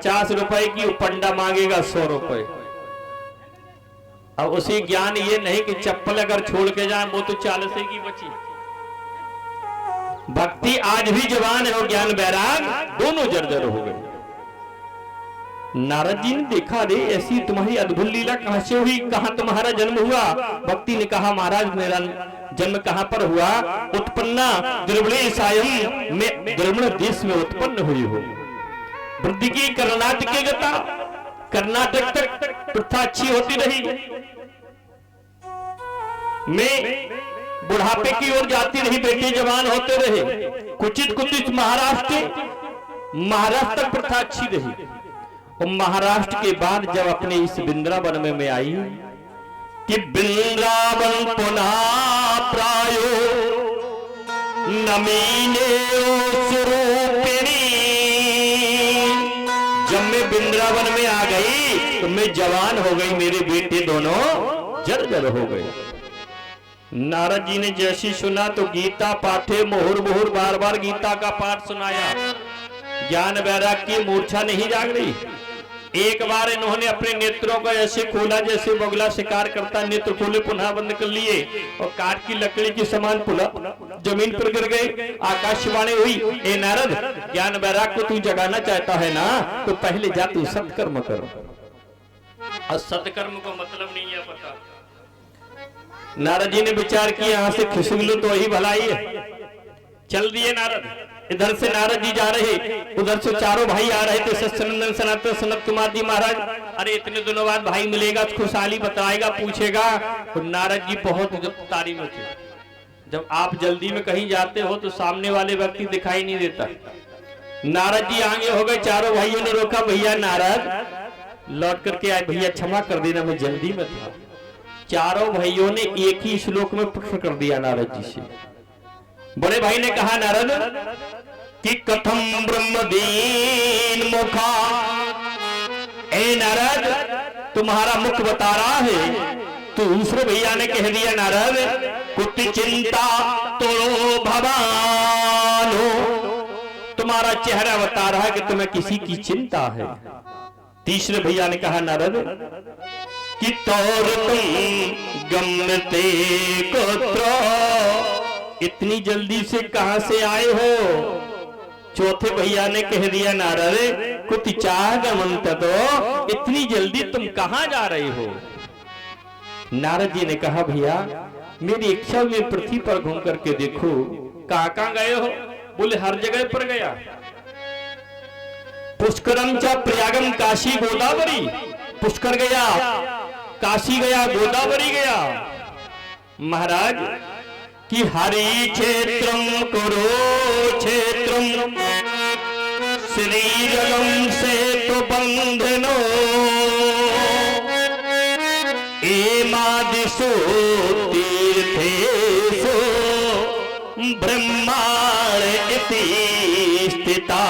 50 रुपए की पंडा मांगेगा 100 रुपए। अब उसी ज्ञान ये नहीं कि चप्पल अगर छोड़ के जाए वो तो 40 की बची। भक्ति आज भी जवान है और ज्ञान बैराग दोनों जर्जर हो गए। नारद जी ने देखा, रे ऐसी तुम्हारी अद्भुत लीला कहां से हुई, कहां तुम्हारा जन्म हुआ। भक्ति ने कहा, महाराज मेरा जन्म कहां पर हुआ। उत्पन्ना द्रविड़े सायं में द्रविड़ देश में उत्पन्न हुई हो। वृद्धि की कर्नाटक के गता, कर्नाटक तक प्रथा अच्छी होती रही। मैं बुढ़ापे की ओर जाती रही, बेटे जवान होते रहे। कुचित कुचित महाराष्ट्र तक प्रथा अच्छी रही। और महाराष्ट्र के बाद जब अपने इस वृंदावन में मैं आई कि वृंदावन पुनः प्रायो नमीने स्वरूपिणी, जब मैं वृंदावन में आ गई तो मैं जवान हो गई, मेरे बेटे दोनों जर्जर हो गए। नारद जी ने जैसी सुना तो गीता पाठे मुहुर मुहुर बार बार गीता का पाठ सुनाया। ज्ञान वैराग की मूर्छा नहीं जाग रही। एक बार इन्होंने अपने नेत्रों को ऐसे खोला जैसे बगुला शिकार करता, नेत्र खोले पुनः बंद कर लिए और काठ की लकड़ी के समान पुनः जमीन पर गिर गए। आकाशवाणी हुई, ए नारद, ज्ञान वैराग को तू जगाना चाहता है ना, तो पहले जा तू सत्कर्म करो। और सत्कर्म को मतलब नहीं है पता। नारद जी ने विचार किया, यहां से खिसक लो तो वही भलाई है। चल दिए नारद। इधर से नारद जी जा रहे, उधर से चारों भाई आ रहे थे, सत्सनंदन सनातन सनत कुमार जी महाराज। अरे इतने दिनों बाद भाई मिलेगा, खुशहाली बताएगा, पूछेगा। तो नारद जी बहुत तारीफ में थे। जब आप जल्दी में कहीं जाते हो तो सामने वाले व्यक्ति दिखाई नहीं देता। नारद जी आगे हो गए, चारों भाइयों ने रोका, भैया नारद लौट करके आए, भैया क्षमा कर देना मैं जल्दी में था। चारों भाइयों ने एक ही श्लोक में प्रश्न कर दिया नारद जी से। बड़े भाई ने कहा, नारद कि कथम ब्रह्मदीन मुखा, ए नारद तुम्हारा मुख बता रहा है। तो दूसरे भैया ने कह दिया, नारद कुछ चिंता तो भवान हो, तुम्हारा चेहरा बता रहा है कि तुम्हें किसी की चिंता है। तीसरे भैया ने कहा, नारद कि तौर तुम गमते कोत्रो, इतनी जल्दी से कहां से आए हो। चौथे भैया ने कह दिया, नारद कुछ चाह गमनत, तो इतनी जल्दी तुम कहां जा रहे हो। नारद जी ने कहा, भैया मेरी इच्छा में पृथ्वी पर घूम करके देखो। कहां गए हो। बोले हर जगह पर गया। पुष्करम च प्रयागम काशी गोदावरी, पुष्कर गया, काशी गया, गोदावरी गया। महाराज कि हरि क्षेत्रम करो क्षेत्रम श्रीरगम से तो बंधनो, एमादिशो तीर्थेषु ब्रह्मांड इति स्थिता।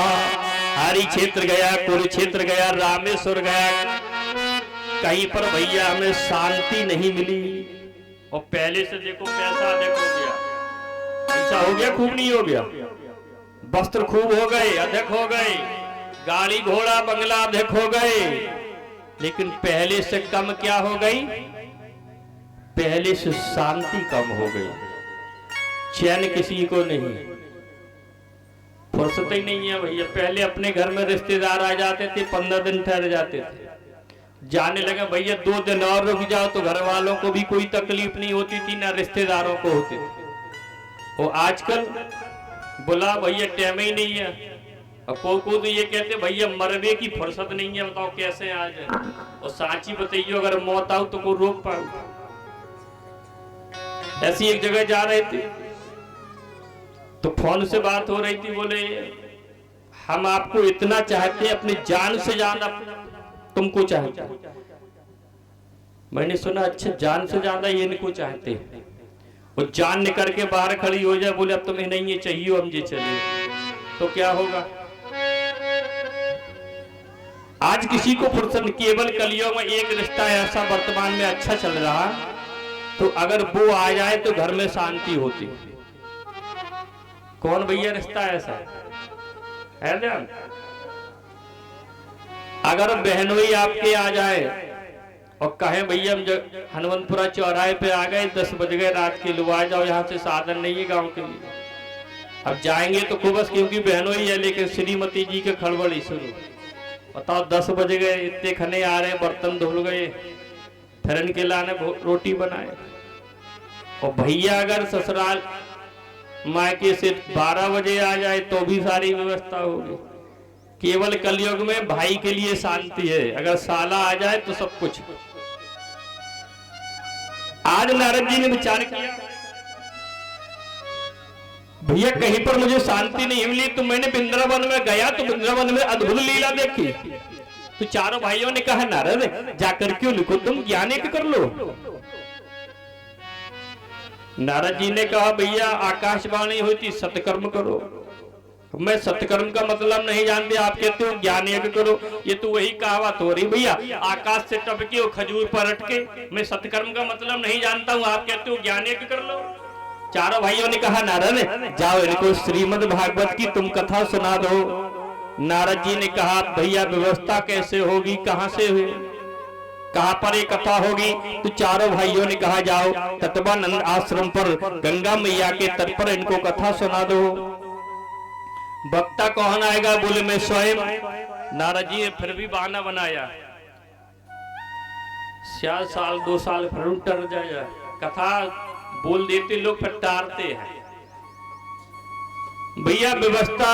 हरि क्षेत्र गया, कुरुक्षेत्र गया, रामेश्वर गया, कहीं पर भैया हमें शांति नहीं मिली। और पहले से देखो पैसा देखो गया, पैसा हो गया खूब नहीं हो गया, वस्त्र खूब हो गए, अधिक हो गए, गाड़ी घोड़ा बंगला अधिक हो गए, लेकिन पहले से कम क्या हो गई। पहले से शांति कम हो गई, चैन किसी को नहीं, फुर्सत ही नहीं है भैया। पहले अपने घर में रिश्तेदार आ जाते थे, 15 दिन ठहर जाते थे, जाने लगे भैया 2 दिन और रुक जाओ तो घर वालों को भी कोई तकलीफ नहीं होती थी, ना रिश्तेदारों को होती थी। और आजकल बोला भैया टाइम ही नहीं है। और को तो ये कहते भैया मरबे की फुर्सत नहीं है, बताओ कैसे आ जाए। और सांची बताइए अगर मौत आओ तो को रोक पाओ। ऐसी एक जगह जा रहे थे तो फोन से बात हो रही थी, बोले हम आपको इतना चाहते हैं, अपनी जान से ज्यादा तुमको चाहते। मैंने सुना अच्छा जान से ज्यादा ये इनको चाहते। वो जान निकल के बाहर खड़ी हो जाए, बोले अब तुम्हें नहीं ये चाहिए, हम ये चले, तो क्या होगा। आज किसी को फुर्सत, केवल कलियों में एक रिश्ता ऐसा वर्तमान में अच्छा चल रहा, तो अगर वो आ जाए तो घर में शांति होती। कौन भैया रिश्ता ऐसा है ना। अगर बहनोई आपके आ जाए और कहे भैया हम हनुमंतपुरा चौराहे पे आ गए, 10 बज गए रात के, लो आ जाओ, यहाँ से साधन नहीं है गांव के लिए। अब जाएंगे तो खूब बस, क्योंकि बहनोई है, लेकिन श्रीमती जी के खड़बड़ी शुरू। बताओ 10 बज गए, इतने खने आ रहे, बर्तन धुल गए, फिर इनके लाने रोटी बनाए। और भैया अगर ससुराल मायके से 12 बजे आ जाए तो भी सारी व्यवस्था होगी। केवल कलयुग में भाई के लिए शांति है, अगर साला आ जाए तो सब कुछ। आज नारद जी ने विचार किया, भैया कहीं पर मुझे शांति नहीं मिली, तो मैंने वृंदावन में गया तो वृंदावन में अद्भुत लीला देखी। तो चारों भाइयों ने कहा नारद जाकर क्यों लिखो, तुम ज्ञान एक कर लो। नारद जी ने कहा भैया आकाशवाणी हुई थी सत्कर्म करो, मैं सत्कर्म का मतलब नहीं जानते, आप कहते हो ज्ञान यज्ञ करो, ये तो वही कहावत हो रही भैया, आकाश से टपके और खजूर पर अटके, मैं सत्कर्म का मतलब नहीं जानता हूँ, आप कहते हो ज्ञान यज्ञ कर लो। चारों भाइयों ने कहा नारद जाओ इनको श्रीमद् भागवत की तुम कथा सुना दो। नारद जी ने कहा भैया व्यवस्था कैसे होगी, कहां से हो, कहां पर ये कथा होगी। तो चारों भाइयों ने कहा जाओ तत्वानंद आश्रम पर गंगा मैया के तट पर इनको कथा सुना दो। वक्ता कौन आएगा, बोले मैं स्वयं। नारद जी ने फिर भी बहाना बनाया, साल 2 साल फिर टल जाएगा, कथा बोल देते लोग फिर टारते हैं। भैया व्यवस्था